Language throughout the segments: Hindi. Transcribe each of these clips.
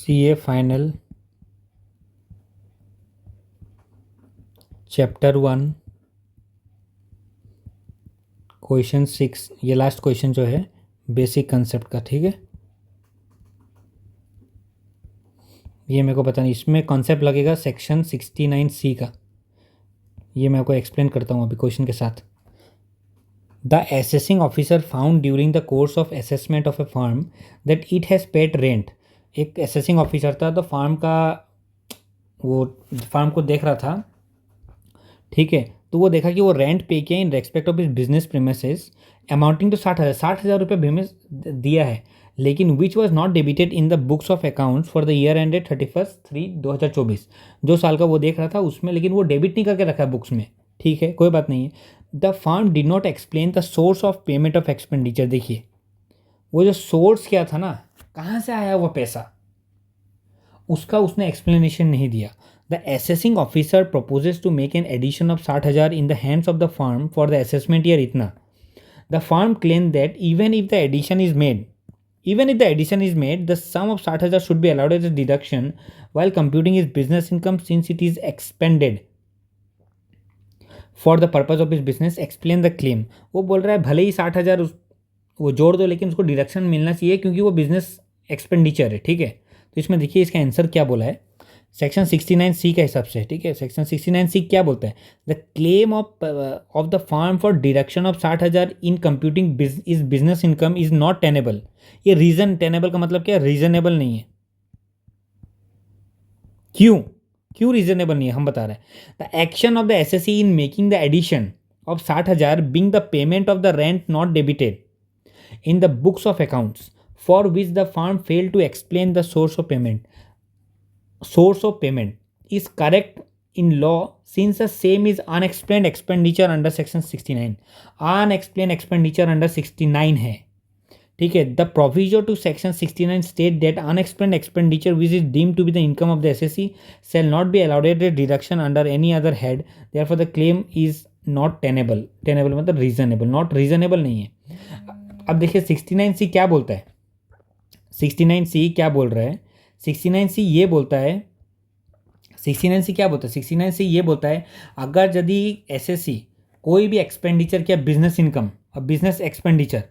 CA फाइनल चैप्टर 1 क्वेश्चन 6, ये लास्ट क्वेश्चन जो है बेसिक कंसेप्ट का, ठीक है। ये मेरे को पता नहीं, इसमें कॉन्सेप्ट लगेगा सेक्शन 69C का। ये मैं आपको एक्सप्लेन करता हूँ अभी क्वेश्चन के साथ। The assessing officer found during the course of assessment of a firm that it has paid rent. एक असेसिंग ऑफिसर था, तो वो फार्म को देख रहा था, ठीक है। तो वो देखा कि वो रेंट पे किया इन रेस्पेक्ट ऑफ इस बिजनेस प्रीमिसेस अमाउंटिंग टू 60,000 रुपये प्रीमिस दिया है, लेकिन which was not debited in the books of accounts for the year ended 31/3/2024। जो साल का वो देख रहा था उसमें, लेकिन वो डेबिट नहीं करके रखा है बुक्स में, ठीक है, कोई बात नहीं है। The firm did not explain the source of payment of expenditure. देखिए वो जो सोर्स क्या था ना, कहाँ से आया वो पैसा, उसका उसने एक्सप्लेनेशन नहीं दिया। The assessing officer proposes to make an addition of 60,000 in the hands of the firm for the assessment year इतना। The firm claim that even if the addition is made, the sum of 60,000 should be allowed as a deduction while computing his business income since it is expended for the purpose of his business. Explain the claim। वो बोल रहा है भले ही 60,000 वो जोड़ दो, लेकिन उसको डिडक्शन मिलना चाहिए क्योंकि वो बिजनेस एक्सपेंडिचर है, ठीक है। तो इसमें देखिए इसका आंसर क्या बोला है सेक्शन 69C के हिसाब से, ठीक है। सेक्शन 69C क्या बोलता है? The claim of the firm for deduction of 60,000 in computing is business income is not tenable. ये रीजन, टेनेबल का मतलब क्या? रीजनेबल नहीं है। क्यों रीजनेबल नहीं है, हम बता रहे हैं। The action of the SSC in making the addition of 60,000 being the payment of the rent not debited in the books of accounts for which the firm failed to explain the source of payment is correct in law since the same is unexplained expenditure under section 69। unexplained expenditure under 69 है, ठीक है। the proviso to section 69 state that unexplained expenditure which is deemed to be the income of the SSC shall not be allowed a deduction under any other head, therefore the claim is not tenable। tenable मतलब reasonable, not reasonable नहीं है। अब देखिए 69C क्या बोलता है, 69C क्या बोल रहा है? 69C ये बोलता है, 69C क्या बोलता है? 69C ये बोलता है अगर यदि एसएससी कोई भी एक्सपेंडिचर किया, बिजनेस इनकम और बिजनेस एक्सपेंडिचर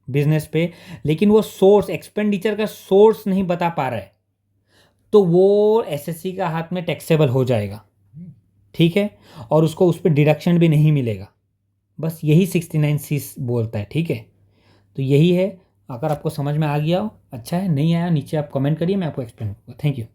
बिजनेस पे, लेकिन वो सोर्स, एक्सपेंडिचर का सोर्स नहीं बता पा रहा है, तो वो एसएससी का हाथ में टैक्सेबल हो जाएगा, ठीक है, और उसको उस पर डिडक्शन भी नहीं मिलेगा। बस यही 69C बोलता है, ठीक है। तो यही है। अगर आपको समझ में आ गया हो अच्छा है, नहीं आया नीचे आप कमेंट करिए, मैं आपको एक्सप्लेन करूँगा। Thank you.